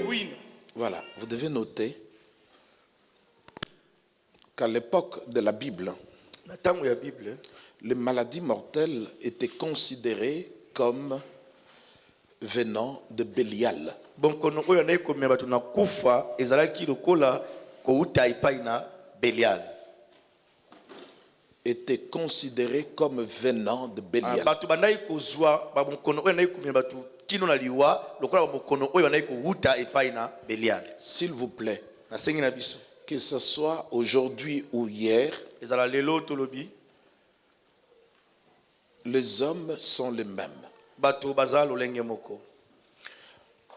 Oui. Voilà, vous devez noter qu'à l'époque de la Bible, les maladies mortelles étaient considérées comme venant de Bélial. Était considéré comme venant de Bélial. S'il vous plaît, que ce soit aujourd'hui ou hier, les hommes sont les mêmes.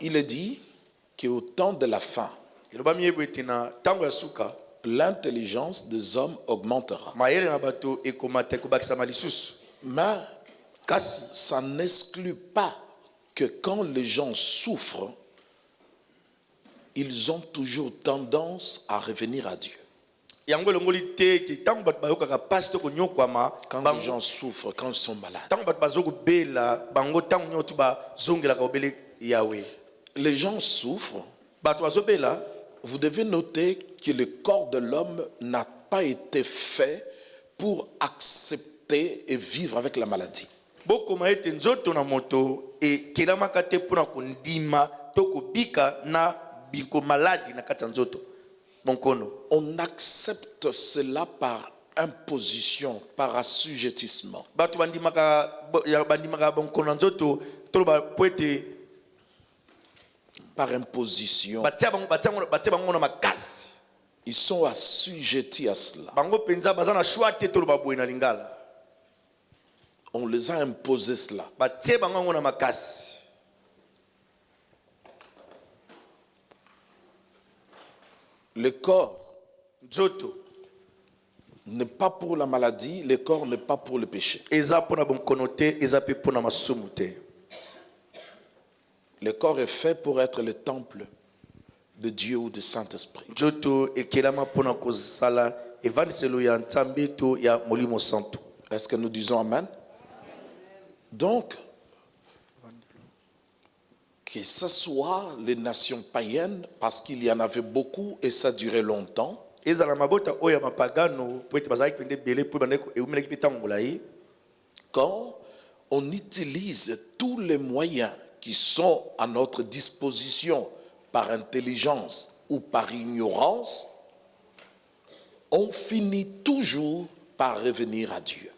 Il est dit qu'au temps de la fin, l'intelligence des hommes augmentera. Mais ça n'exclut pas que quand les gens souffrent, ils ont toujours tendance à revenir à Dieu. Quand les gens souffrent, quand ils sont malades, les gens souffrent. Vous devez noter que le corps de l'homme n'a pas été fait pour accepter et vivre avec la maladie. On accepte cela par imposition, par assujettissement. Par imposition. Ils sont assujettis à cela. On les a imposé cela. Le corps n'est pas pour la maladie, le corps n'est pas pour le péché. Le corps est fait pour être le temple de Dieu ou du Saint-Esprit. Est-ce que nous disons Amen? Donc, que ce soit les nations païennes, parce qu'il y en avait beaucoup et ça durait longtemps, quand on utilise tous les moyens qui sont à notre disposition par intelligence ou par ignorance, on finit toujours par revenir à Dieu.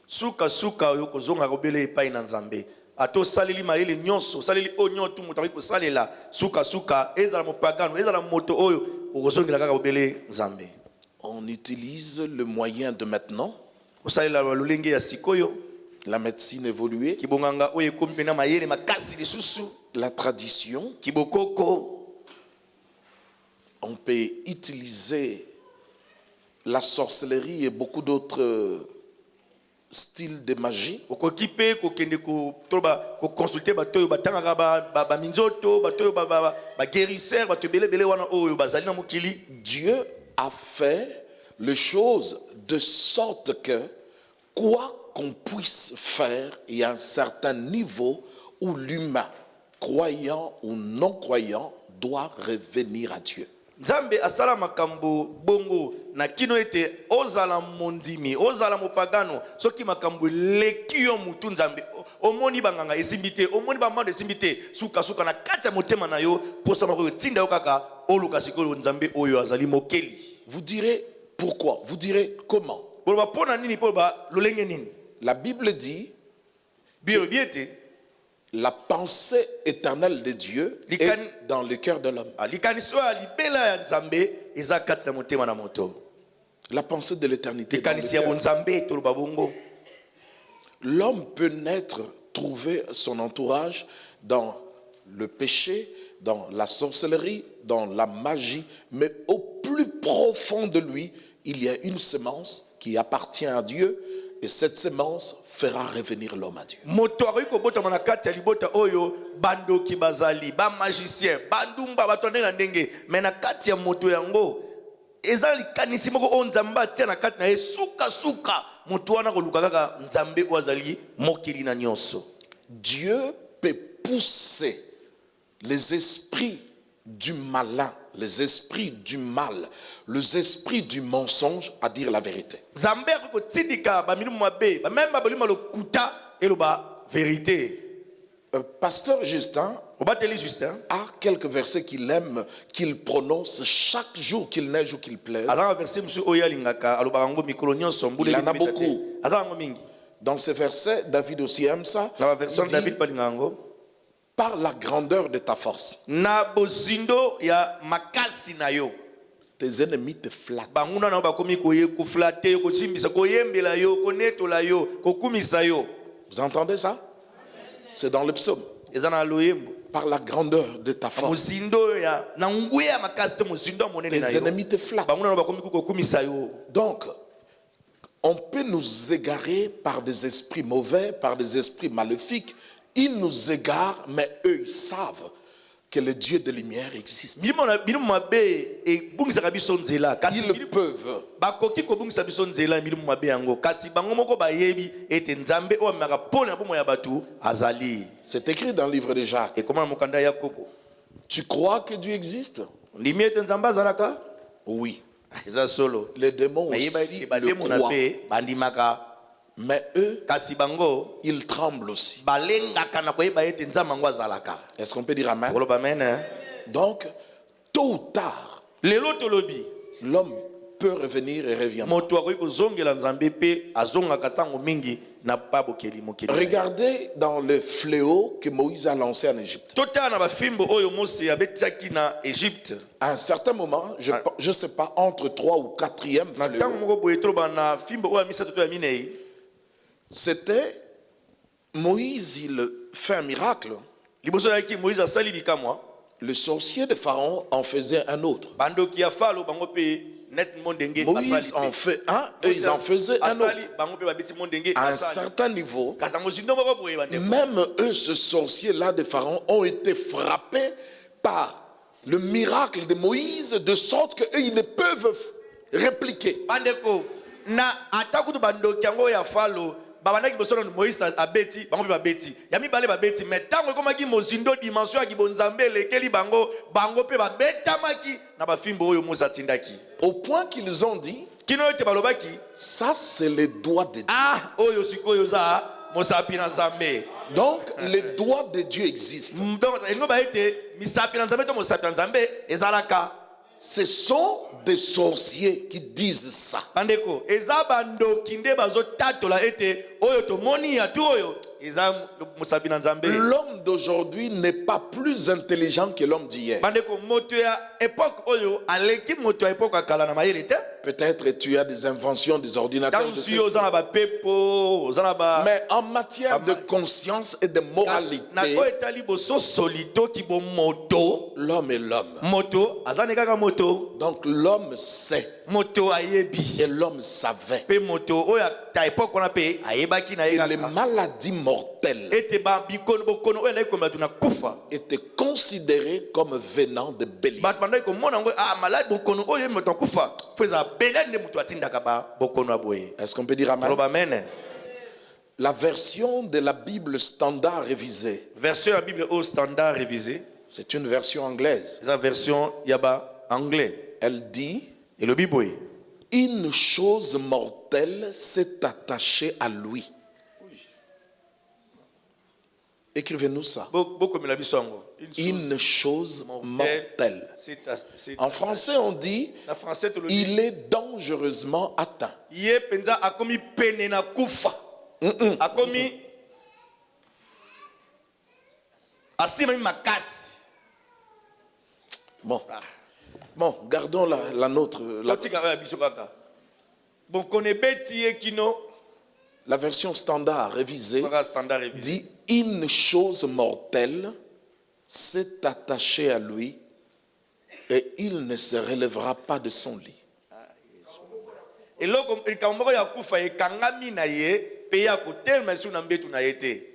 On utilise le moyen de maintenant, la médecine évoluée, la tradition. On peut utiliser la sorcellerie et beaucoup d'autres styles de magie. Dieu a fait les choses de sorte que quoi qu'on puisse faire, il y a un certain niveau où l'humain, croyant ou non croyant, doit revenir à Dieu. Nzambe asala makambo bongo na kino ete ozala mondimi ozala mopagano soki makambo lekiyo mutu nzambe omoni banganga esimbite omoni bamando esimbite suka na kati ya motema na yo posa mako tinda yo kaka oluka sikolo nzambe oyo azali mokeli. Vous direz pourquoi? Vous direz comment? Boloba pona nini poloba lolenge nini? La Bible dit biete la pensée éternelle de Dieu est dans le cœur de l'homme. La pensée de l'éternité. L'homme peut naître, trouver son entourage dans le péché, dans la sorcellerie, dans la magie, mais au plus profond de lui, il y a une semence qui appartient à Dieu, et cette semence fera revenir l'homme à Dieu. Bando kibazali, ba magicien, bandumba batone na ndenge, mais na kati ya moto yango eza likanisi moko o nzambe atia na kati na ye suka moto wana koluka kaka nzambe oyo azali mokili na nyonso. Dieu peut pousser les esprits du malin, les esprits du mal, les esprits du mensonge à dire la vérité. Nzambe akotindika ba milimu mabe ba même ba bolima lokuta eloba vérité. Pasteur Justin Obateli Justin a quelques versets qu'il aime, qu'il prononce chaque jour, qu'il neige ou qu'il pleuve. azanga verset musu oyo alingaka alobaka ngo mikolo nyonso mbula Il en a beaucoup. azanga ngo mingi Dans ces versets, David aussi aime ça. na version Il dit, David balingaka ngo par la grandeur de ta force, na bozindo ya makasi na yo tes ennemis te flattent. banguna na bakomi koye kuflate kochimbisa koyembela yo konetola yo kokumisa yo. Vous entendez ça? C'est dans le psaume. Ezana loyembo Par la grandeur de ta force, mozindo ya na nguya makasi te mozindo monene na tes yo ennemis te flattent. banguna na bakomi kokumisa yo. Donc, on peut nous égarer par des esprits mauvais, par des esprits maléfiques. Ils nous égarent, mais eux, ils savent que le Dieu de lumière existe. Bilimo mabe e bungisaka biso nzela kasi Ils peuvent. bakoki kobungisa biso nzela milimu mabe yango kasi bango moko bayebi ete nzambe oyo amemaka pole na bomo ya bato azali. C'est écrit dans le livre de Jacques. Ekoma na mokanda ya Yakobo. Tu crois que Dieu existe? Ndimi ete nzambe azalaka Oui. eza solo Les démons nayeba aussi ete le bademo na croient. mpe bandimaka Mais eux, kasi bango ils tremblent aussi. balengaka na koyeba ete nzambe yango azalaka. Est-ce qu'on peut dire amen? Koloba amen hein? Donc, tôt ou tard, Lelo tolobi l'homme peut revenir et revient. moto akoki kozongela nzambe mpe azongaka ntango mingi na babokeli mokili. Regardez dans le fléau que Moïse a lancé en Égypte. Totala na bafimbo oyo Mose abetiaki na Égypte. À un certain moment, je ne sais pas, entre 3 ou 4e Na fléau, ntango moko boye toloba na fimbo oyo ya misato to ya minei. c'était Moïse, il fait un miracle. Liboso yaki Moïse asali bikamwa. Le sorcier de Pharaon en faisait un autre. Bandoki ya falo bango pe net mondenge Moïse en fait un, eux ils en faisaient un autre. asali bango pe babeti mondenge À un asali. certain niveau, Kasa mozindo moko boye bande. même eux, ce sorcier-là de Pharaon, ont été frappés par le miracle de Moïse, de sorte qu'eux, ils ne peuvent répliquer. Bandeko na atakutu bandoki yango ya falo babandaki boso na Moïse abeti bango pe babeti. Yami bale babeti mais tango ekomaki mozindo dimension ya kibonzambe lekeli bango bango pe babetamaki na bafimbo oyo Mose atindaki. Au point qu'ils ont dit, Kino ete balobaki ça c'est le doigt de Dieu. ah oyo sikoyo za mosapi na nzambe. Donc, le doigt de Dieu existe. Donc elingo ba ete misapi na nzambe to mosapi na nzambe ezalaka. Ce sont des sorciers qui disent ça. Bandeko eza bandoki nde bazotatola ete oyo tomoni ya tu oyo eza mosapi na nzambe. L'homme d'aujourd'hui n'est pas plus intelligent que l'homme d'hier. Bandeko moto ya époque oyo aleki moto ya époque akala na mayele te. Peut-être tu as des inventions, des ordinateurs. Tant de si ceci. oza na ba pepo oza na ba Mais en matière de conscience et de na moralité, ko etali boso solito ki bo moto l'homme est l'homme. moto azane kaka moto Donc l'homme sait moto ayebi et l'homme savait. pe moto oyo ta époque wana pe ayebaki na Et ye les kaka maladies mortelles ete ba bikono bokono oyo ndai komela tuna kufa étaient considérées comme venant de Bélial. bato bandai komona ngo ah malade bokono oyo moto kufa po eza bele nde moto atindaka ba bokono aboye. Est-ce qu'on peut dire amen? Aloba amen. La version de la Bible standard révisée, Version la Bible au standard révisé, c'est une version anglaise. c'est la version yaba anglais. Elle dit, Et le Bible une chose mortelle s'est attachée à lui. Écrivez-nous ça. beaucoup me la bisongo. Une chose mortelle. C'est En français, on dit, la français te le dit. il est dangereusement atteint. Yé penza akomi pene na kufa. Akomi asima makasi. Bon, bon, gardons la nôtre. Lotika ya biso kaka. Bon connaît beti kino La version standard révisée para standard révisé. dit, une chose mortelle s'est attachée à lui et il ne se relèvera pas de son lit. Eloko ikamoko ya kufa ekangami na ye pe ya kotelma su na mbetu na yete.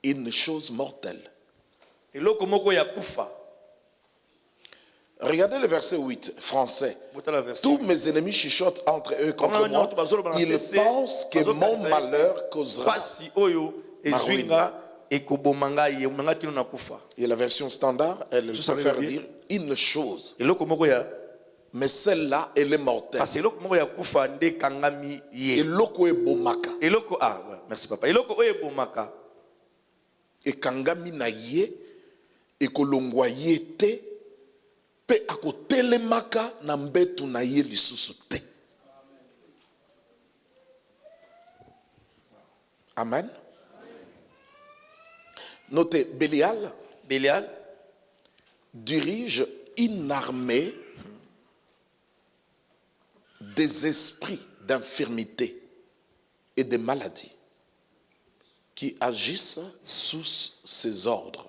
Une chose mortelle. Eloko moko ya kufa. Regardez le verset 8, français. Botala verset. Tous mes ennemis chuchotent entre eux contre moi. Ils pensent que mon malheur causera. Pasi oyo ezwinga ekobomanga ye unanga kino na kufa. Et la version standard, elle préfère dire une chose. Eloko moko ya Mais celle-là, elle est mortelle. parce eloko moko ya kufa nde kangami ye. Eloko e bomaka. Eloko ah ouais, merci papa. Eloko oyo ebomaka. Et kangami na ye, ekolongwa ye te, pe akotelemaka na mbetu na ye lisusu te. Amen. Notez, Bélial dirige une armée des esprits d'infirmité et de maladie qui agissent sous ses ordres.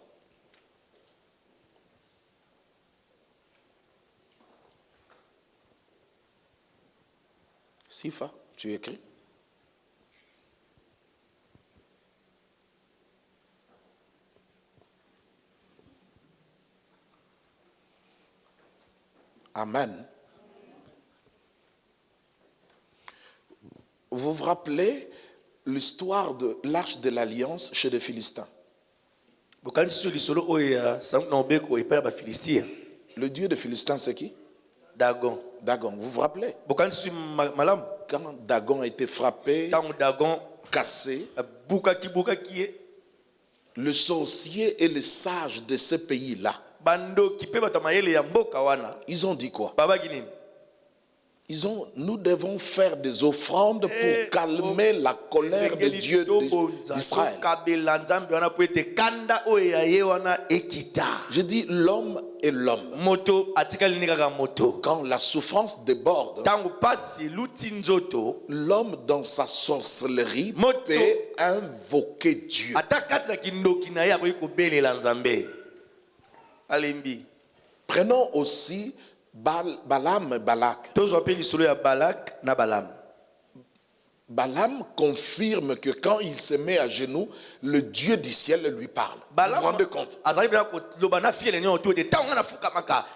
Sifa, tu écris. Amen. Vous vous rappelez l'histoire de l'arche de l'alliance chez les Philistins? Le dieu des Philistins, c'est qui? Dagon. Dagon. Vous vous rappelez? Quand Dagon a été frappé, cassé, le sorcier et les sages de ce pays-là, ils ont dit quoi? Ils ont, nous devons faire des offrandes pour calmer la colère de Dieu d'Israël. Je dis l'homme et l'homme. Quand la souffrance déborde, l'homme dans sa sorcellerie peut invoquer Dieu. Prenons aussi Balaam et Balak. Balaam confirme que quand il se met à genoux, le Dieu du ciel lui parle. Vous vous rendez compte?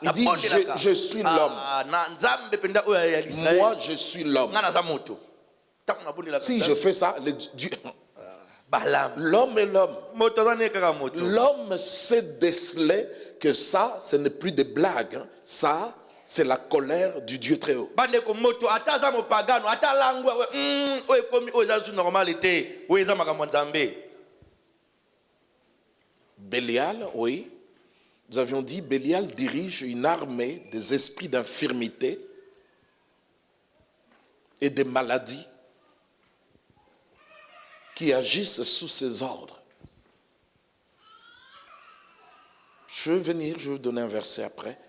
Il dit, je suis l'homme. Moi, je suis l'homme. Si je fais ça, le Dieu... L'homme est l'homme. L'homme sait déceler que ça, ce n'est plus des blagues. Ça, c'est la colère du Dieu très haut. Bélial, oui. Nous avions dit, Bélial dirige une armée des esprits d'infirmité et des maladies qui agissent sous ses ordres. Je vais venir, je vais vous donner un verset après.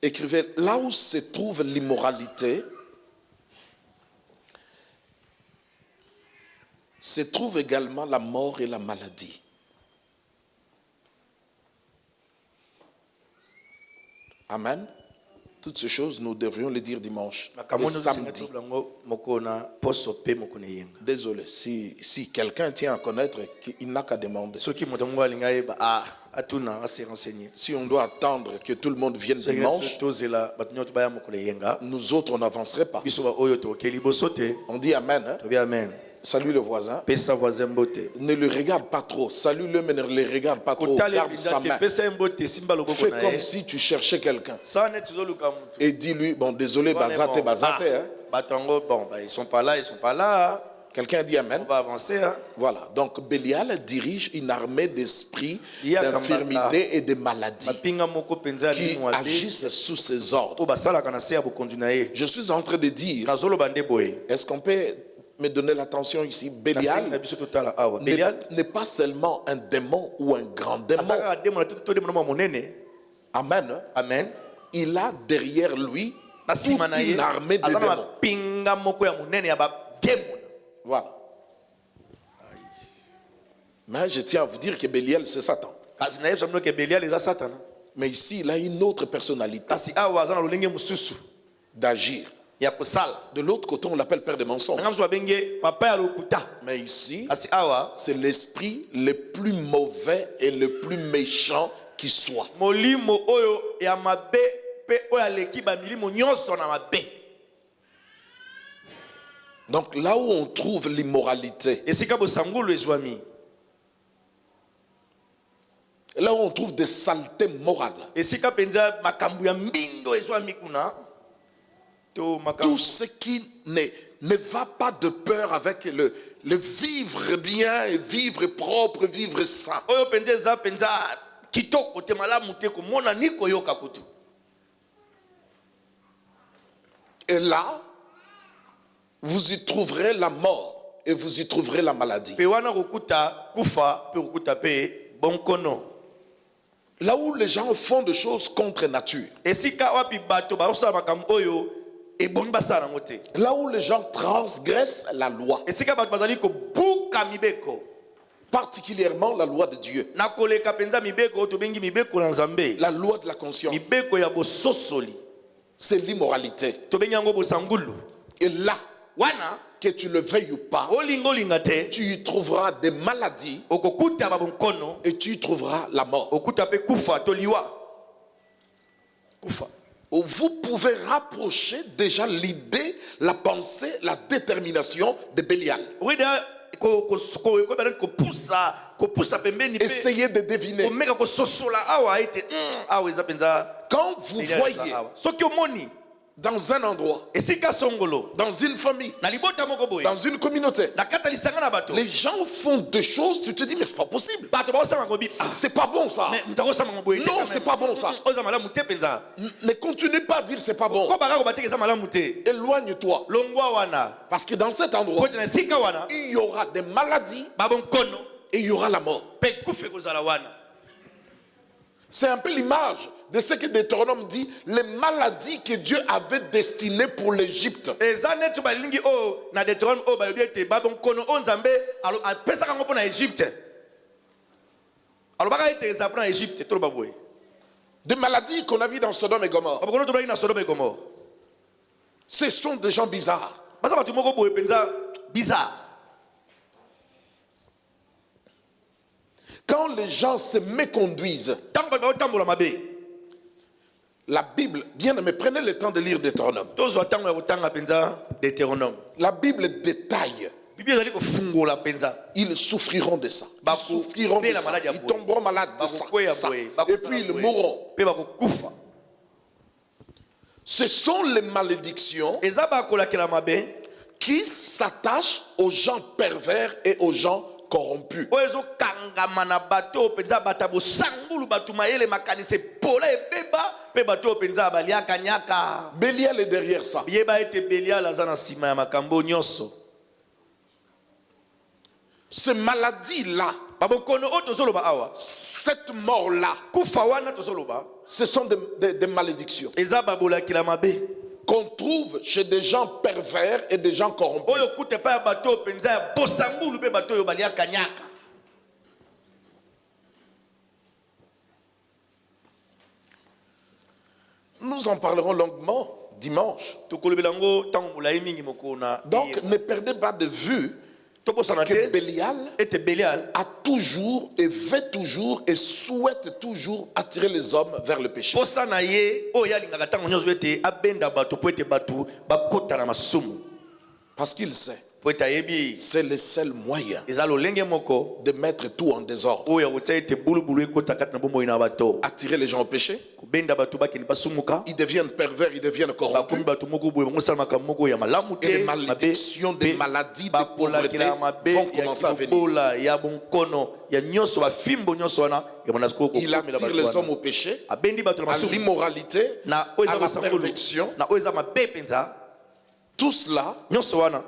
Écrivez, là où se trouve l'immoralité, se trouve également la mort et la maladie. Amen. Toutes ces choses, nous devrions les dire dimanche et samedi. Désolé, si quelqu'un tient à connaître, il n'a qu'à demander. Si on doit attendre que tout le monde vienne dimanche, nous autres, on n'avancerait pas. On dit Amen. Hein? Amen. Salue le voisin. Ne le regarde pas trop. Salue-le, mais ne le regarde pas trop. Garde sa main. Fais comme si tu cherchais quelqu'un. Et dis-lui, bon, désolé, bazate. Hein? Bon, ils sont pas là. Quelqu'un dit Amen. On va avancer. Hein? Voilà. Donc, Bélial dirige une armée d'esprits, d'infirmités et de maladies qui agissent sous ses ordres. Je suis en train de dire, est-ce qu'on peut me donner l'attention ici? Bélial n'est pas seulement un démon ou un grand démon. Amen. Amen. Il a derrière lui toute une armée de démons. Voilà. Mais je tiens à vous dire que Bélial, c'est Satan. Mais ici, il a une autre personnalité d'agir. De l'autre côté, on l'appelle père des mensonges. Mais ici, c'est l'esprit le plus mauvais et le plus méchant qui soit. molimo oyo ya mabe pe oyo aleki ba milimo nyonso na mabe. Donc là où on trouve l'immoralité, Esika bosangulu ezwami. là où on trouve des saletés morales, Esika penza makambu ya mbindo ezwami kuna. To makambu. tout ce qui ne va pas de peur avec le vivre bien et vivre propre, vivre sain. Oyo penza penza kitoko te malamu te ko mona niko yoka kutu. Et là, vous y trouverez la mort et vous y trouverez la maladie. Pe wana kokuta kufa pe kokuta pe bonkono. Là où les gens font des choses contre nature, Esika wapi bato ba makambu oyo ebongi basala ngo te. là où les gens transgressent la loi, Esika bato bazali ko buka mibeko. particulièrement la loi de Dieu, Na koleka penza mibeko to bengi mibeko na Nzambe. la loi de la conscience, Mibeko ya bososoli. c'est l'immoralité. To bengi yango bosangulu. Et là, Wana que tu le veuilles ou pas, olingo lingate tu y trouveras des maladies okokuta ba bonkono et tu y trouveras la mort. okuta pe kufa to liwa. Kufa. Vous pouvez rapprocher déjà l'idée, la pensée, la détermination de Bélial. Weda ko bana ko pusa pembeni pe. Essayez de deviner. Omeka ko sosola awa ite awa eza penza. Quand vous voyez Soki omoni dans un endroit, esika songolo dans une famille, na libota moko boye dans une communauté, na kata lisanga na bato les gens font des choses, tu te dis, mais c'est pas possible. bato ba osama ngobi C'est pas bon ça. mais mtako sama ngoboye Non, c'est pas bon ça. oza malamu te penza Ne continue pas à dire c'est pas bon. ko baka ko bateke za malamu te Éloigne-toi. longwa wana Parce que dans cet endroit, ko na sika wana il y aura des maladies ba bonkono et il y aura la mort. pe kufe ko zala wana. C'est un peu l'image de ce que Deutéronome dit, les maladies que Dieu avait destinées pour l'Égypte. Eza netu balingi o na Deutéronome o ba yete ba bonkono o Nzambe alo apesa kango po na Égypte. Alo baka ete eza po na Égypte to ba boye. Des maladies qu'on a vues dans Sodome et Gomorrhe. Ba bonkono to ba na Sodome et Gomorrhe. Ce sont des gens bizarres. Basa batu moko boye penza bizarre. Quand les gens se méconduisent, Tango ba tambola mabe. la Bible, bien aimé, prenez le temps de lire Deutéronome. Tozo tango ya kotanga penza Deutéronome. La Bible détaille. Bibi ezali ko fungola penza. Ils souffriront de ça. Ils Bako souffriront de pe la ça. maladie ya Ils boye. tomberont malades de ça. Bako ya ça. boye. Bako Et puis ils boye. mourront. Pe bako kufa. Ce sont les malédictions Eza ba kolakela mabe. qui s'attachent aux gens pervers et aux gens corrompus. Oyezo kangama na bato penza batabo sangulu batu mayele makanise pola ebeba pe bato penza baliaka nyaka. Bélial est derrière ça. Yeba ete Belial aza na sima ya makambo nyonso. Ces maladies-là, Babokono o tozoloba awa. cette mort-là, Kufa wana tozoloba. ce sont des malédictions Eza babolakila mabe. qu'on trouve chez des gens pervers et des gens corrompus. Oyo kute pa ya bato penza ya bosangulu pe bato yo baliaka nyaka. Nous en parlerons longuement dimanche. Tokolobelango tango mulayi mingi mokona. Donc ne perdez pas de vue Tokosana que te Bélial ete Belial a toujours et veut toujours et souhaite toujours attirer les hommes vers le péché. posa na ye oyo yalingaka ntango nyonso ete abenda bato po ete bato bakota na masumu Parce qu'il sait, po ete ayebi c'est le seul moyen eza lolenge moko de mettre tout en désordre. oyo akotia ete bulubulu ekota kati na bomoi na bato Attirer les gens au péché, kobenda bato bakende basumuka ils deviennent pervers, ils deviennent corrompus. bakomi bato moko boye bangosala makambo moko ya malamu Et les te malédictions des maladies, des pauvretés bakolakela mabe vont ya commencer à venir. kibobola ya bonkono ya nyonso bafimbo nyonso wana ya banasiko Il attire les hommes au péché, abendi bato na à masumu l'immoralité, na oyo à eza la basangolu perfection. na oyo eza mabe penza Tout cela nyonso wana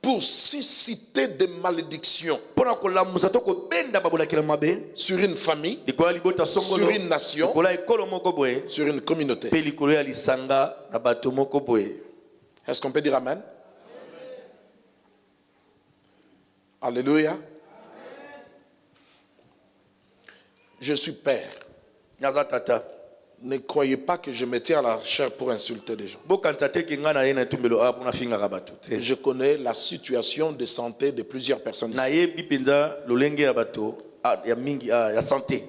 pour susciter des malédictions mpona kolamusa to kobenda babolakela mabe sur une famille, likolo ya libota songolo sur une nation, likolo ya ekolo moko boye sur une communauté. mpe likolo ya lisanga na bato moko boye. Est-ce qu'on peut dire Amen? Alléluia. Je suis père. naza tata Ne croyez pas que je me tiens à la chair pour insulter des gens. bokanisa te ke ngai na ye na etumbelo awa mpona fingaka bato te Je connais la situation de santé de plusieurs personnes ici. nayebi mpenza lolenge ya bato ya mingi ya sante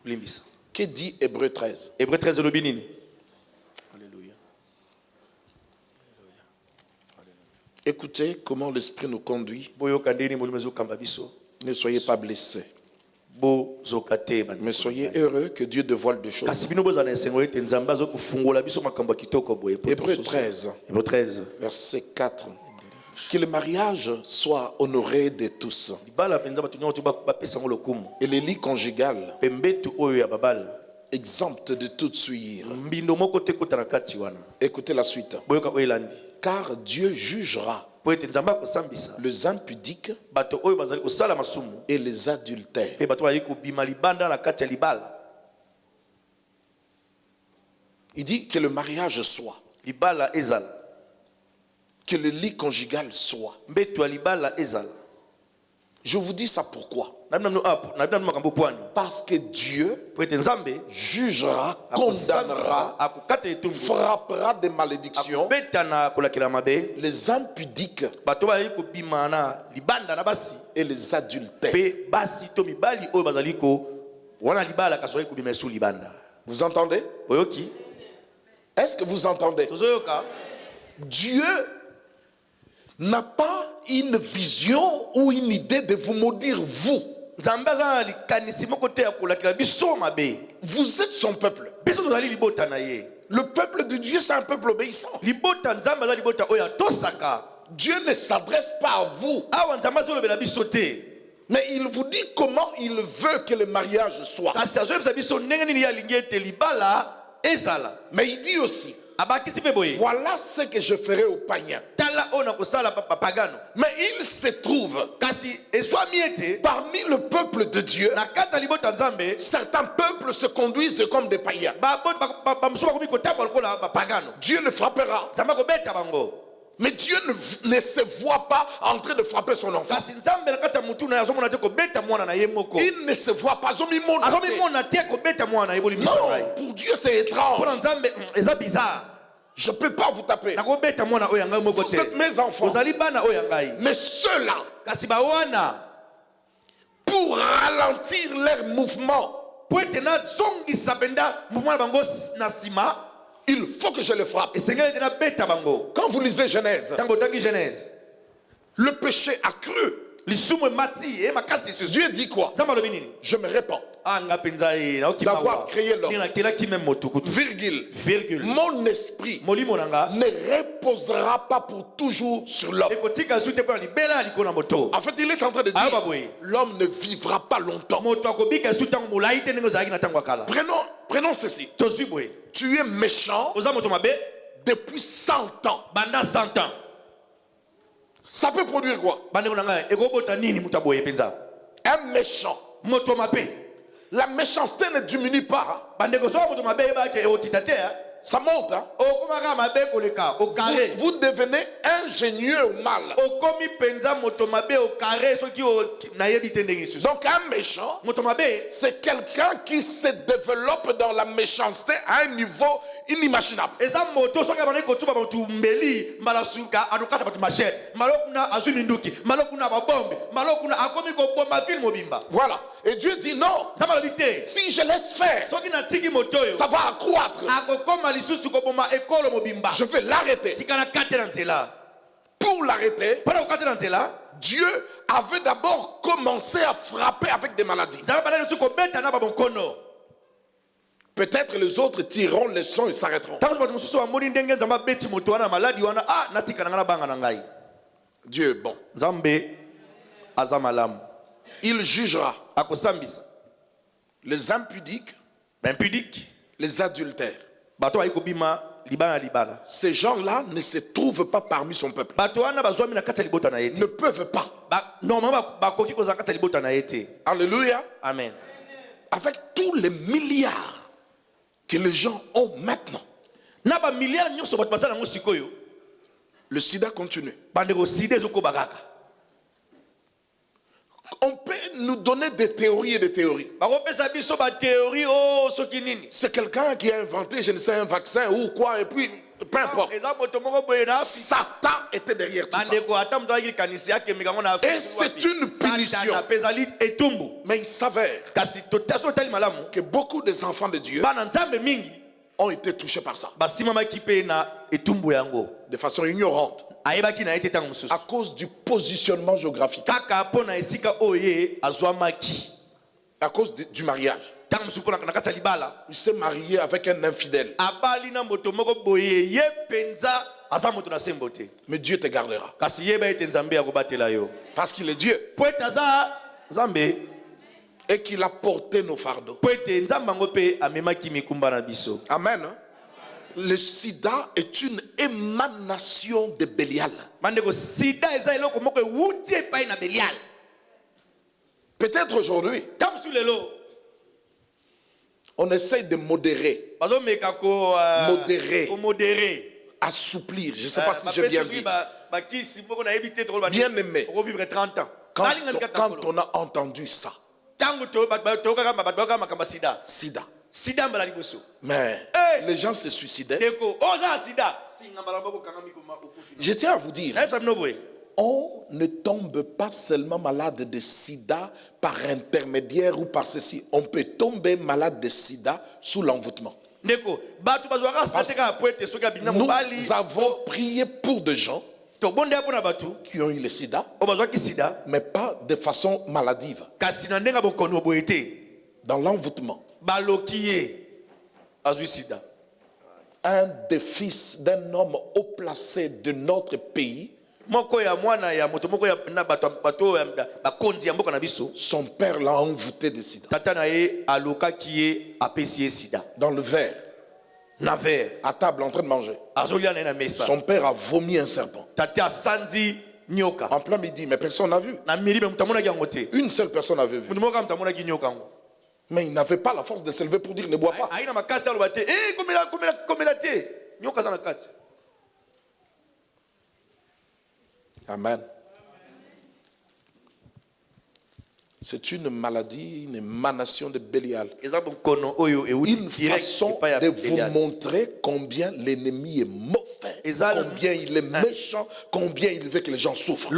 Limbisa. Que dit Hébreu 13? Hébreu 13 le binini. Alléluia. Écoutez comment l'Esprit nous conduit. Boyoka ndeni molimo ezokamba biso. Ne soyez pas blessés, Bozoka te bana. mais soyez heureux que Dieu dévoile des choses. Kasi bino bozana esengo ete nzambe azokufungola biso makambo ya kitoko boye. Hébreu 13, Hébreu 13. verset 4. Que le mariage soit honoré de tous. Libala penza batu nyonso bapesa ngo lokumu. Et les lits conjugales Pembetu oyo ya babala. exemptes de toute souillure. Mbindo moko te kota na kati wana. Écoutez la suite. Boyoka oyelandi. Car Dieu jugera Po ete nzambe akosambisa. les impudiques Bato oyo bazali kosala masumu. et les adultères. Pe bato bazali kobima libanda na kati ya libala. Il dit que le mariage soit, Libala ezala. que le lit conjugal soit. Mbetu ya libala ezala. Je vous dis ça pourquoi? Na makambo pwani. Parce que Dieu Po ete nzambe jugera, condamnera, akokata etumbu. frappera des malédictions Akobeta na kolakela mabe. les impudiques Bato bazali kobima na libanda na basi. et les adultères. Pe basi to mibali oyo bazali ko wana libala kasoi kobima esu libanda. Vous entendez? Oyoki? Est-ce que vous entendez? Tozoyoka? Dieu n'a pas une vision ou une idée de vous maudire, vous. Nzambe aza na likanisi moko te ya kolakela biso mabe. Vous êtes son peuple. Biso tozali libota na ye. Le peuple de Dieu, c'est un peuple obéissant. Libota nzambe aza libota oyo atosaka. Dieu ne s'adresse pas à vous, Awa nzambe azolobela biso te. mais il vous dit comment il veut que le mariage soit. Kasi azoyebisa biso ndenge nini ye alingi ete libala ezala. Mais il dit aussi, Abakisi mpe boye. voilà ce que je ferai aux païens. Tala oyo na kosala pagano. Mais il se trouve Kasi ezwami ete parmi le peuple de Dieu, na kati ya libota nzambe certains peuples se conduisent comme des païens. bamosusu bakomi kotambola lokola bapagano. Dieu le frappera. Nzambe akobeta bango. Mais Dieu ne se voit pas en train de frapper son enfant. Kasi nzambe na kati ya mutu na ye azomona te kobeta mwana na ye moko. Il ne se voit pas. Azomimona te kobeta mwana na ye bolimisa Non, ngai. pour Dieu c'est étrange. Mpona nzambe eza bizarre. Je ne peux pas vous taper. Nakobeta mwana oyo ya ngai moko Vous te. êtes mes enfants. Ozali bana oyo ya ngai. Mais ceux-là, Kasi bawana pour ralentir leur mouvement, po ete nazongisa mpenza mouvement na bango na nsima il faut que je le frappe. esengeli ete nabeta bango. Quand vous lisez Genèse, Ntango otangi Genèse, le péché a cru. lisumu emati makasi lisusu. Dieu dit quoi? Nzambe alobi nini? Je me répands. Nga mpenza ye D'avoir créé l'homme. nakelaki meme motu kutu. Virgule. Virgule. Mon esprit Molimo na nga ne reposera pas pour toujours sur l'homme. ekotika su te mpo na libela ya likolo na moto. En fait, il est en train de Ah, dire bah oui. l'homme ne vivra pas longtemps. Moto akobika su ntango molai te ndenge ozalaki na ntango ya kala. Prenons ceci. Tozwi boye. Tu es méchant Oza moto mabe depuis 100 ans. banda 100 ans. Ça peut produire quoi? Bandeko na ngai ekobota nini mutu aboye mpenza? Un méchant. Moto mabe. La méchanceté ne diminue pas. Bandeko soki moto mabe eyebaki ekokita te. Ça monte. Okomaka mabe koleka au carré. Vous devenez ingénieux au mal. Okomi mpenza moto mabe au carré soki nayebi te ndenge lisusu. Donc un méchant, Moto mabe c'est quelqu'un qui se développe dans la méchanceté à un niveau inimaginable. eza moto soki abandi kotuba bato mbeli mbala suka anokata bato machete mbala kuna azwi minduki mbala kuna babombe mbala kuna akomi kobomba ville mobimba. Voilà. Et Dieu dit non. Nzambe alobi te Si je laisse faire, soki natiki moto oyo ça va accroître. akokoma lisusu koboma ekolo mobimba. Je vais l'arrêter. tika na kate na nzela. Pour l'arrêter, mpona kokate na nzela Dieu avait d'abord commencé à frapper avec des maladies. nzambe bandaki lisusu kobeta na babonkono. Peut-être les autres tireront les sons et s'arrêteront. ntango bato mosusu bamoni ndenge nzambe abeti moto wana maladi wana natika na ngai na banga na ngai. Dieu est bon. nzambe aza malamu. Il jugera akosambisa les impudiques, baimpudike les adultères. bato bayi kobima libala na libala. Ces gens-là ne se trouvent pas parmi son peuple. bato wana bazwami na kati ya libota na ye te. Ne peuvent pas. Normalement bakoki kozala kati ya libota na ye te. Alléluia. Amen. Avec tous les milliards que les gens ont maintenant, na bamiliard nyonso bato baza nango sikoyo le sida continue. bandeko sida ezokoba kaka. On peut nous donner des théories et des théories. bakopesa biso bathéorie o soki nini. C'est quelqu'un qui a inventé, je ne sais, un vaccin ou quoi, et puis peu importe. Satan était derrière tout ça. Et c'est une punition. Mais il s'avère que beaucoup des enfants de Dieu ont été touchés par ça. De façon ignorante. À cause du positionnement géographique. À cause du mariage. Il s'est marié avec un infidèle. Mais Dieu te gardera. Parce qu'il est Dieu. Et qu'il a porté nos fardeaux. Amen. Le sida est une émanation de Bélial. Peut-être aujourd'hui, on essaye de modérer. Modérer. Assouplir. Je ne sais pas si j'ai bien dit. Bien aimé. Quand on a entendu ça. Sida. Mais les gens se suicidaient. Je tiens à vous dire, on ne tombe pas seulement malade de sida par intermédiaire ou par ceci. On peut tomber malade de sida sous l'envoûtement. Nous avons prié pour des gens qui ont eu le sida, mais pas de façon maladive. Dans l'envoûtement. Un des fils d'un homme haut placé de notre pays, son père l'a envoûté de sida. Dans le verre. À table en train de manger. Son père a vomi un serpent. En plein midi, mais personne n'a vu. Une seule personne avait vu. Mais il n'avait pas la force de se lever pour dire ne bois pas. Amen. C'est une maladie, une émanation de Bélial. Une façon de vous montrer combien l'ennemi est mauvais, combien il est méchant, combien il veut que les gens souffrent.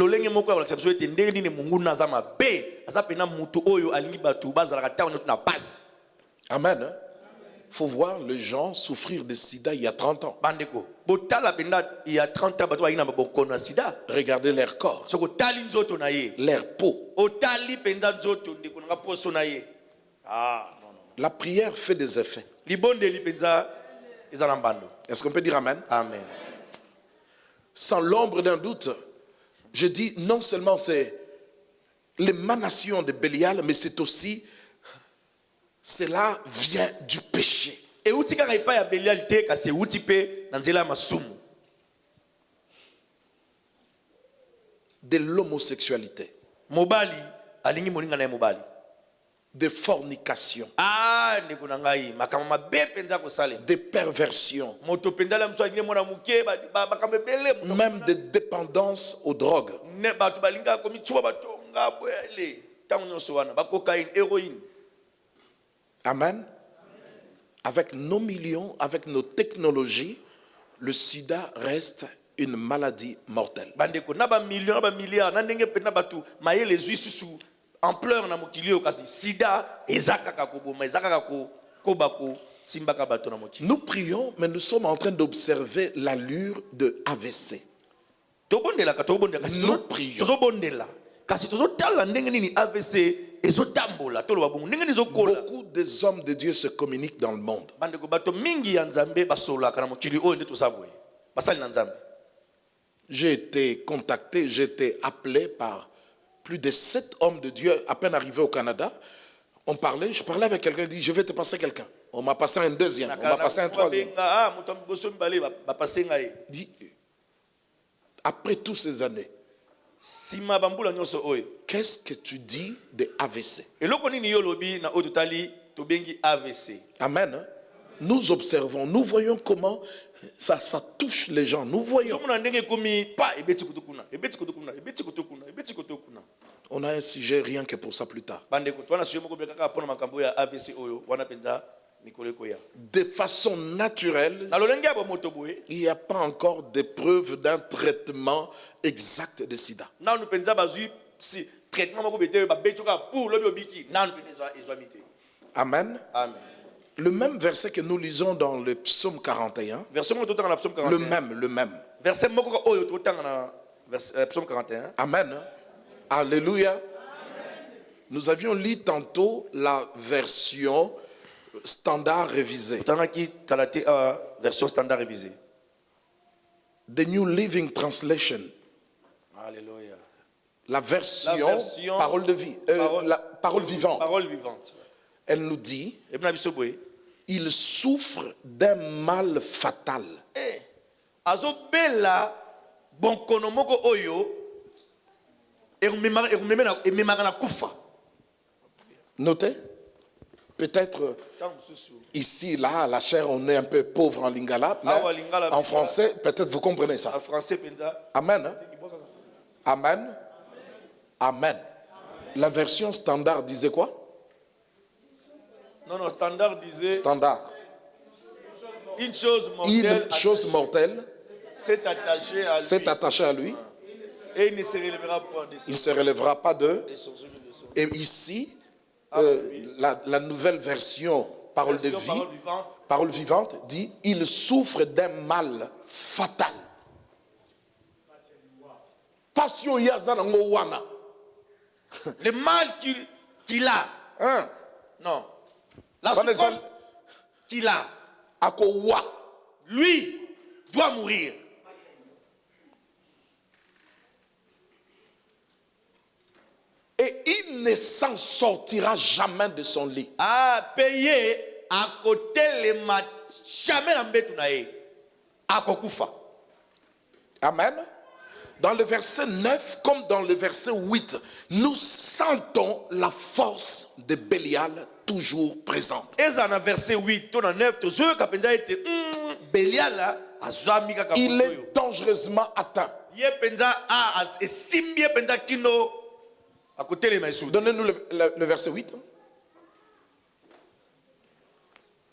Amen. Il faut voir les gens souffrir de sida il y a 30 ans. Regardez leur corps, leur peau. La prière fait des effets. Est-ce qu'on peut dire Amen? Amen. Sans l'ombre d'un doute, je dis non seulement c'est l'émanation de Bélial, mais c'est aussi, cela vient du péché. De l'homosexualité. De fornication. De perversion. Même de dépendance aux drogues. Amen. Avec nos millions, avec nos technologies, le sida reste une maladie mortelle. Nous prions, mais nous sommes en train d'observer l'allure de AVC. Nous prions. Beaucoup des hommes de Dieu se communiquent dans le monde. J'ai été contacté, j'ai été appelé par plus de 7 hommes de Dieu à peine arrivés au Canada. Je parlais avec quelqu'un, il dit je vais te passer quelqu'un. On m'a passé un deuxième, on m'a passé un troisième. Dit, après toutes ces années, qu'est-ce que tu dis de AVC? Amen. Nous observons, nous voyons comment ça touche les gens. Nous voyons. On a un sujet rien que pour ça plus tard. de façon naturelle, il n'y a pas encore de preuve d'un traitement exact de sida. Amen. Amen. Le même verset que nous lisons dans le psaume 41, le même. Verset psaume 41. Amen. Alléluia. Nous avions lu tantôt la version standard révisée. Version standard révisée. The New Living Translation. Alléluia. La version parole de vie, la parole vivante. Parole vivante. Elle nous dit, il souffre d'un mal fatal. Azobela bonkonomoko oyo na kufa. Notez, peut-être ici, là, la chair, on est un peu pauvre en lingala, mais en français, peut-être vous comprenez ça. En français, Amen. Hein? Amen. Amen. La version standard disait quoi? Non, standard disait. Standard. Une chose mortelle. S'est attaché à lui. Et il ne se relèvera pas de. Il ne se relèvera pas d'eux. Et ici, la nouvelle version, parole de vie, parole vivante, dit il souffre d'un mal fatal. Passion yazanango wana. Le mal qu'il a. Hein? Non. La souffrance qu'il a. Lui doit mourir. Et il ne s'en sortira jamais de son lit. Payer à côté les matchs. Jamais l'embêtunae. À kokufa. Amen. Dans le verset 9 comme dans le verset 8, nous sentons la force de Bélial toujours présente. Et dans le verset 8, dans 9, il est dangereusement atteint. Donnez-nous le verset 8.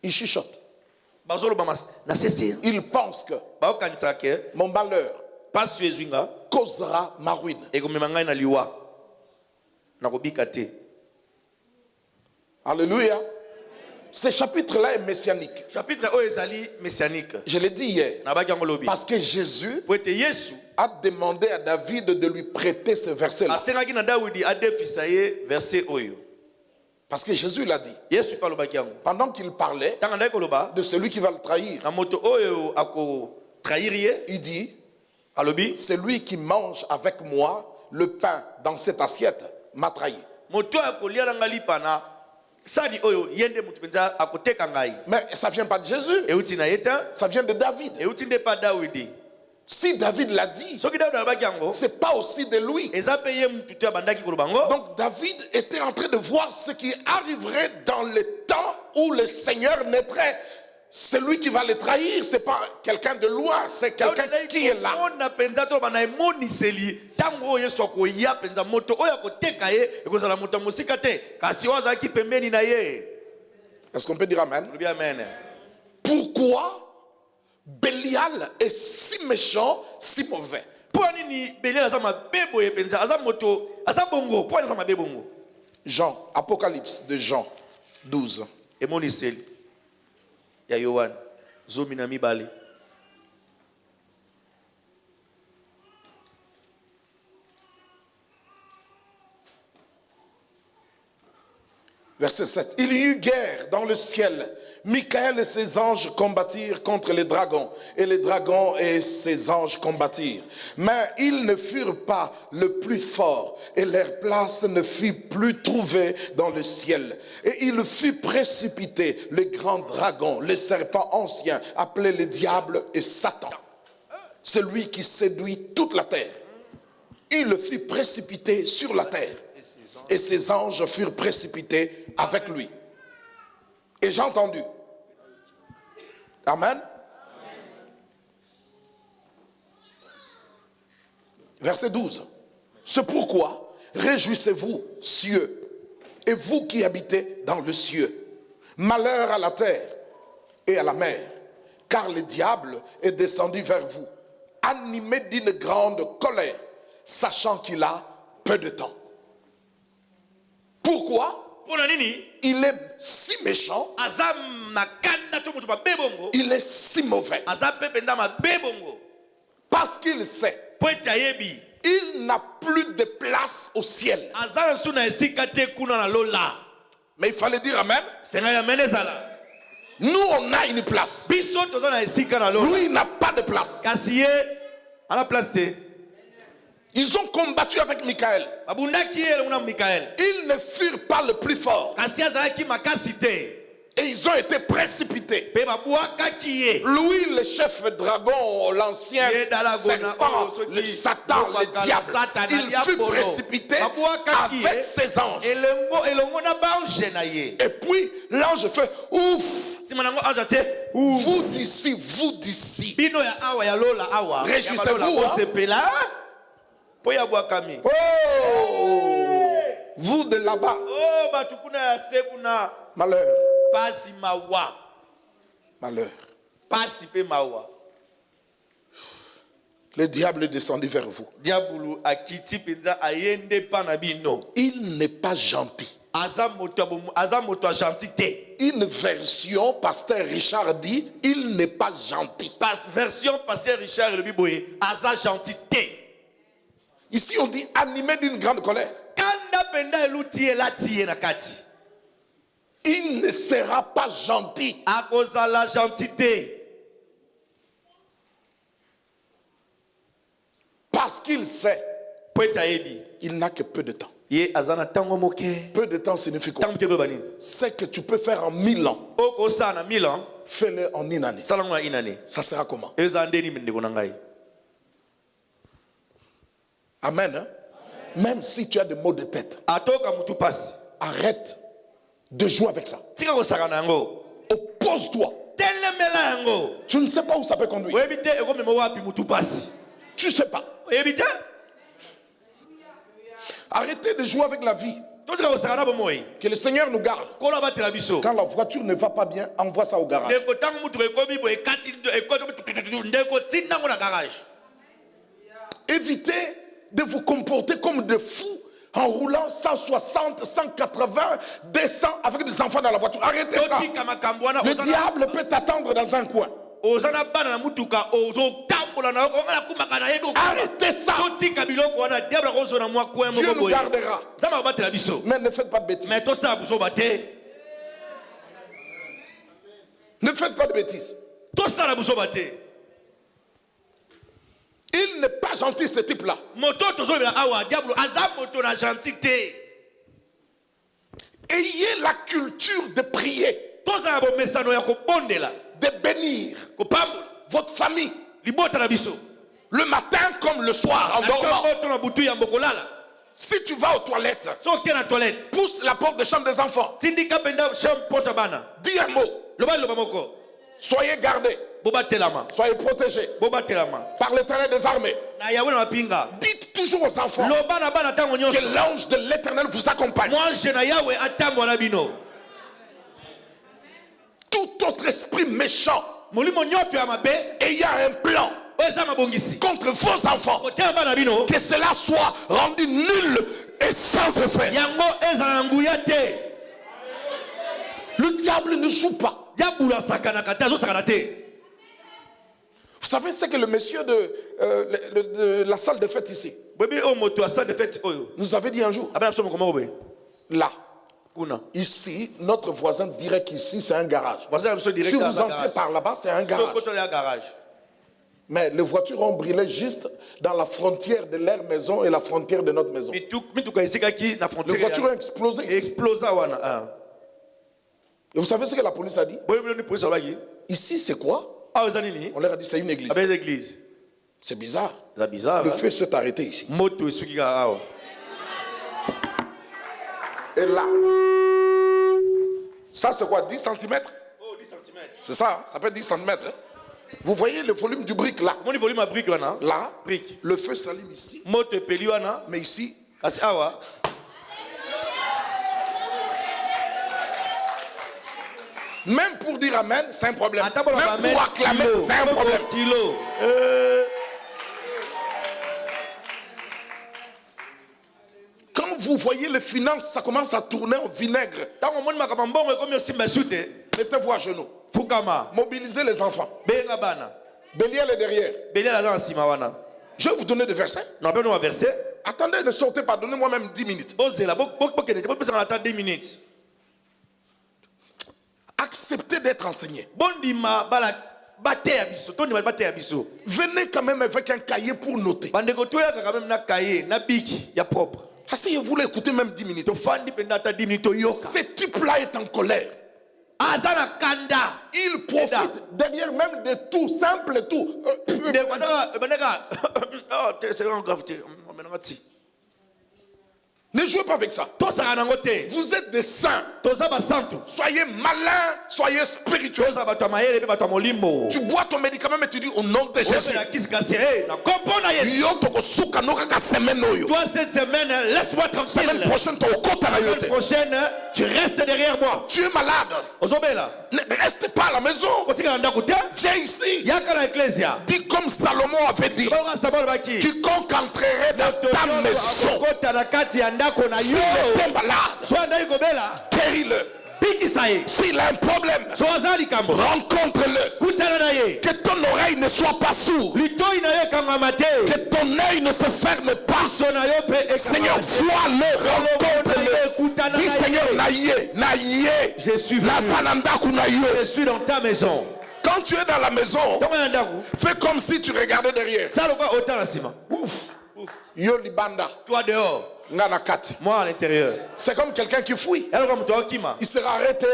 Il chuchote. Il pense que mon malheur causera ma ruine. Alléluia. Ce chapitre-là est messianique. Je l'ai dit hier. Parce que Jésus a demandé à David de lui prêter ce verset-là. Parce que Jésus l'a dit. Pendant qu'il parlait de celui qui va le trahir, il dit, celui qui mange avec moi le pain dans cette assiette m'a trahi. Mais ça ne vient pas de Jésus. Ça vient de David. Si David l'a dit, ce n'est pas aussi de lui. Donc David était en train de voir ce qui arriverait dans le temps où le Seigneur naîtrait. Celui qui va le trahir, ce n'est pas quelqu'un de loin, c'est quelqu'un qui est là. Est-ce qu'on peut dire Amen? Pourquoi Bélial est si méchant, si mauvais? Jean, Apocalypse de Jean 12. Verset 7. Il y eut guerre dans le ciel. Michael et ses anges combattirent contre les dragons, et les dragons et ses anges combattirent. Mais ils ne furent pas le plus fort, et leur place ne fut plus trouvée dans le ciel. Et il fut précipité, le grand dragon, le serpent ancien, appelé le diable et Satan, celui qui séduit toute la terre. Il fut précipité sur la terre, et ses anges furent précipités avec lui. Et j'ai entendu. Amen. Verset 12. C'est pourquoi réjouissez-vous, cieux, et vous qui habitez dans le cieux. Malheur à la terre et à la mer, car le diable est descendu vers vous, animé d'une grande colère, sachant qu'il a peu de temps. Pourquoi? Il est si méchant, il est si mauvais, parce qu'il sait, il n'a plus de place au ciel. Mais il fallait dire amen. Nous on a une place, lui il n'a pas de place. Ils ont combattu avec Michael. Ils ne furent pas le plus fort. Et ils ont été précipités. Lui, le chef dragon, l'ancien serpent, le Satan, le diable, il fut précipité avec ses anges. Et puis l'ange fait ouf. Vous d'ici, réjouissez-vous. Oh, vous de là-bas. Malheur. Malheur. Le diable est descendu vers vous. Il n'est pas gentil. Une version, pasteur Richard dit, il n'est pas gentil. Version pasteur Richard gentil. Ici on dit animé d'une grande colère. Il ne sera pas gentil. À cause de la gentillité. Parce qu'il sait, il n'a que peu de temps. Peu de temps signifie quoi? C'est que tu peux faire en 1000 ans. Fais-le en une année. Ça sera comment? Amen. Hein? Même si tu as des maux de tête, arrête de jouer avec ça. Oppose-toi. Tu ne sais pas où ça peut conduire. Tu ne sais pas. Arrêtez de jouer avec la vie. Que le Seigneur nous garde. Quand la voiture ne va pas bien, envoie ça au garage. Évitez de vous comporter comme des fous en roulant 160, 180, 200 avec des enfants dans la voiture. Arrêtez ça. Le diable peut t'attendre dans un coin. Arrêtez ça. Dieu nous gardera. Mais ne faites pas de bêtises. Ne faites pas de bêtises. Il n'est pas gentil ce type-là. Ayez la culture de prier, de bénir votre famille le matin comme le soir en dormant. Si tu vas aux toilettes, pousse la porte de chambre des enfants. Dis un mot. Soyez gardés. Soyez protégés par l'Éternel des armées. Dites toujours aux enfants que l'ange de l'Éternel vous accompagne. Tout autre esprit méchant ayant un plan contre vos enfants, que cela soit rendu nul et sans effet. Le diable ne joue pas. Vous savez ce que le monsieur de la salle de fête ici nous avait dit un jour? Là, ici, notre voisin dirait qu'ici c'est un garage. Si vous entrez par là-bas, c'est un garage. Mais les voitures ont brûlé juste dans la frontière de leur maison et la frontière de notre maison. Les voitures ont explosé ici. Et vous savez ce que la police a dit? Ici, c'est quoi? On leur a dit c'est une église. C'est bizarre. Le feu s'est arrêté ici. Et là, ça c'est quoi? 10 cm? C'est ça, hein? Ça peut être 10 cm. Hein? Vous voyez le volume du brique là? Là, le feu s'allume ici. Mais ici, Même pour dire amen, c'est un problème. Attends, bon, Même amen, pour acclamer, kilo. c'est un problème. Kilo. Quand vous voyez les finances, ça commence à tourner en vinaigre. Mettez-vous à genoux. Mobilisez les enfants. Bélial est derrière. Je vais vous donner des versets. Attendez, ne sortez pas, donnez-moi même 10 minutes. Acceptez d'être enseigné. Venez quand même avec un cahier pour noter. Si vous voulez écouter même 10 minutes. Ce type-là est en colère. Il profite derrière même de tout, simple tout. Ne jouez pas avec ça. Vous êtes des saints. Soyez malins, soyez spirituels. Tu bois ton médicament et tu dis au nom de Jésus. Toi cette semaine, laisse-moi tranquille. Semaine prochaine, tu restes derrière moi. Tu es malade. Ne reste pas à la maison. Viens ici. Dis comme Salomon avait dit. Quiconque entrerait dans ta maison, s'il est malade, guéris-le. S'il a un problème, rencontre-le. Que ton oreille ne soit pas sourde. Que ton œil ne se ferme pas. Seigneur, vois-le, rencontre-le. Dis Seigneur, je suis dans ta maison. Quand tu es dans la maison, fais comme si tu regardais derrière. Yo libanda. Toi dehors. Moi à l'intérieur. C'est comme quelqu'un qui fouille. Il sera arrêté.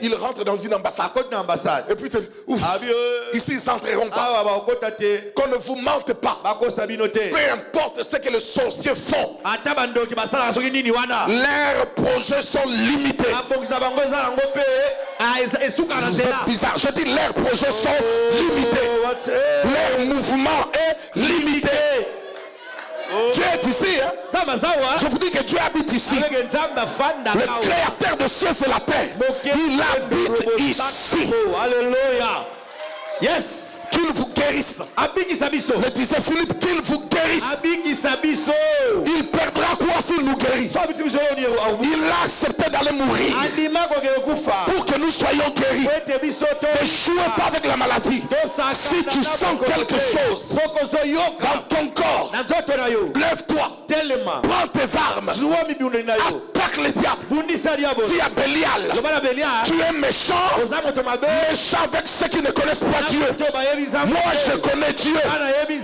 Il rentre dans une ambassade. Et puis ici ils s'entreront pas. Qu'on ne vous mente pas. Peu importe ce que les sorciers font. Leurs projets sont limités. C'est bizarre. Je dis leurs projets sont limités. Leur mouvement est limité. Dieu est ici. Hein? Je vous dis que Dieu habite ici. Le créateur de cieux et la terre. Il habite ici. Alléluia. Yes. Qu'il vous guérisse. Le disait Philippe, qu'il vous guérisse. Il perdra quoi s'il nous guérit? Il a accepté d'aller mourir pour que nous soyons guéris. Ne jouez pas avec la maladie. Si tu sens quelque chose dans ton corps, lève-toi, prends tes armes, attaque les diables. Dis à Bélial, tu es méchant, méchant avec ceux qui ne connaissent pas Dieu. Moi je connais Dieu.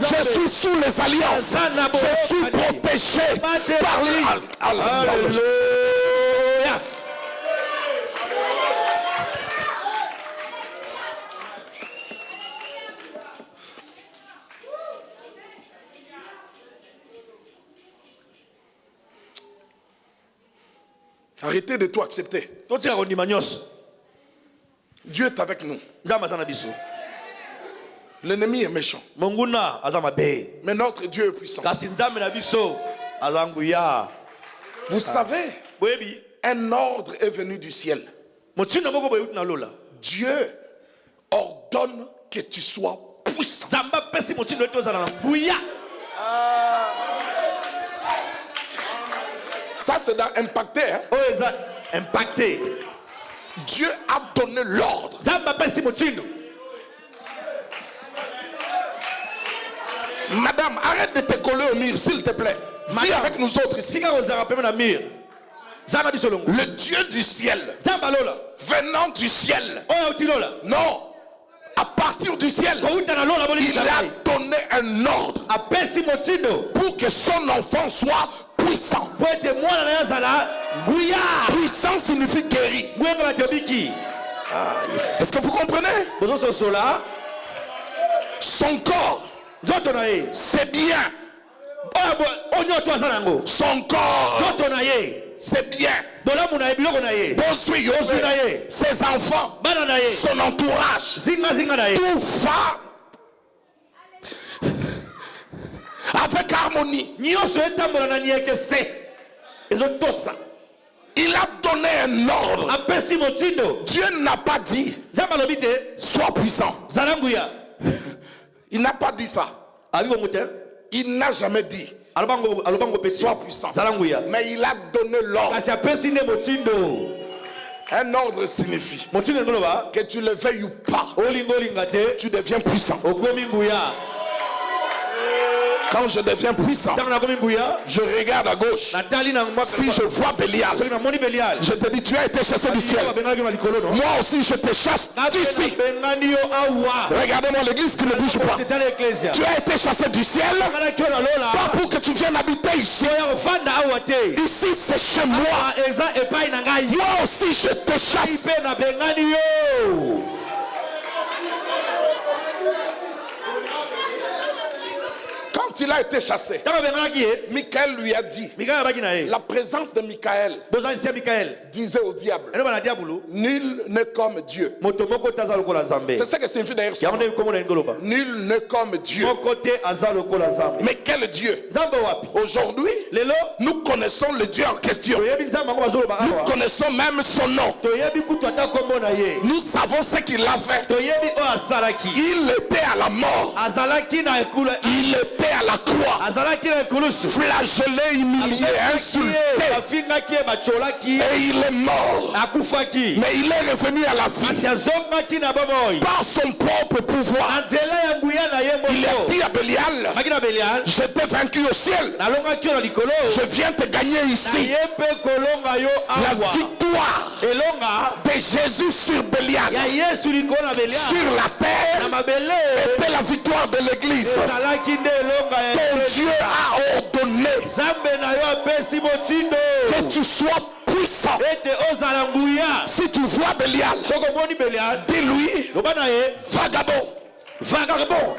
Je suis sous les alliances. Je suis protégé par les... Alléluia. Arrêtez de tout accepter. Dieu est avec nous. L'ennemi est méchant. Mais notre Dieu est puissant. Vous savez, un ordre est venu du ciel. Dieu ordonne que tu sois puissant. Ça c'est dans impacté. Hein? Impacté. Dieu a donné l'ordre. Madame, arrête de te coller au mur, s'il te plaît. Viens avec nous autres ici. Le Dieu du ciel, venant du ciel, non, à partir du ciel, il a donné un ordre pour que son enfant soit puissant. Puissant signifie guéri. Est-ce que vous comprenez? Son corps, c'est bien. Son corps, c'est bien. Ses enfants, son entourage, tout va avec harmonie. Il a donné un ordre. apesi motindo Dieu n'a pas dit nzambe alobi te sois puissant. zala nguya Il n'a pas dit ça. abi bongo te Il n'a jamais dit alobango pesi sois puissant. zala nguya Mais il a donné l'ordre. kasi apesi nde motindo Un ordre signifie motindo ngoloba que tu le veuilles ou pas, olinga olinga te tu deviens puissant. okomi nguya Quand je deviens puissant, ntango nakomi nguya je regarde à gauche. natali na Si je vois Bélial, soki namoni belial je te dis, tu as été chassé du ciel. babengalaki na likolo no Moi aussi, je te chasse d'ici. nabengani yo awa Regardez-moi l'église qui ne bouge pas. tetala eklesia Tu as été chassé du ciel, ngalaki yo nalola pas pour que tu viennes habiter ici. oya kofanda awa te Ici, c'est chez moi. awa eza epai na ngai Moi aussi, je te chasse. mpe nabengani yo Quand il a été chassé, ntango abenganaki ye Michael lui a dit, mikaya abaki na ye la présence de Michael bozalisi ya mikael disait au diable, enoba na diabolo nul n'est comme Dieu. moto moko te aza lokola nzambe C'est ça que signifie d'ailleurs son yango nom. nde komona lingi oloba Nul n'est comme Dieu. moko te aza lokola nzambe Mais quel Dieu? nzambe wapi Aujourd'hui, lelo nous connaissons le Dieu en question. toyebi nzambe yango bazoloba Nous awa connaissons même son nom. toyebi kutu ata kombo na ye Nous savons ce qu'il a fait. toyebi oyo asalaki Il était à la mort. azalaki na ekulu Il était à la croix. azalaki na ekulusu Flagellé, humilié, insulté. bafingaki ye bacholaki Et il est mort. akufaki Mais il est revenu à la vie kasi azongaki na bomoi par son propre pouvoir. na nzela ya nguya na ye Il a moko dit à Bélial, maki na belial je t'ai vaincu au ciel. nalongaki yo na likolo Je viens te gagner na ici. ye mpe kolonga yo La awa victoire elonga de Jésus sur Bélial, ya yesu likolo na belial sur la na terre, mabele était la victoire de l'église. ezalaki nde elonga ya Ton Yesu. Dieu a ordonné nzambe na yo apesi motindo que tu sois puissant. ete ozala nguya Si tu vois Bélial, soko omoni belial dis-lui, loba na ye vagabond, vagabond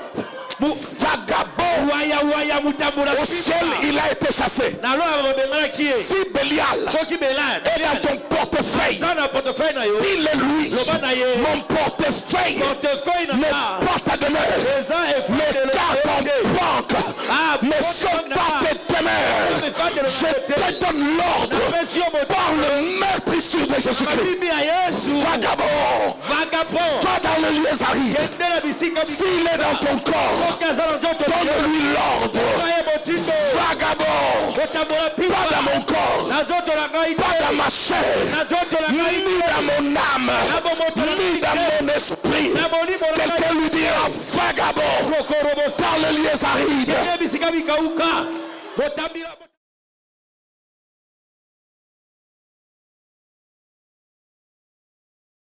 vagabond. waya mutambola Au ciel, il a été chassé. naloya babenganaki ye Si Bélial soki belial est dans ton portefeuille, eza na portefeuille na yo dis-le-lui, loba na ye mon portefeuille portefeuille na n'est nga pas ta demeure. eza Mes cartes en banque Ah, ne porte sont banque pas na- tes demeures. Je te donne l'ordre napesi yo par motindo le meurtrissure de Jésus-Christ. mabibi ya yesu Vagabond, vagabond va dans le lieu arides. kende na bisika S'il est dans ton corps, soki aza na nzoto donne-lui l'ordre. ye motindo Vagabond, kotambola pas pipa dans mon corps, na nzoto na ngai pas te dans ma chair, na nzoto na ngai ni dans mon âme, ni dans mon esprit. na molimo na ngai Quelqu'un lui dira vagabond rokorobosa par le lieu aride. kende bisika bikauka botambila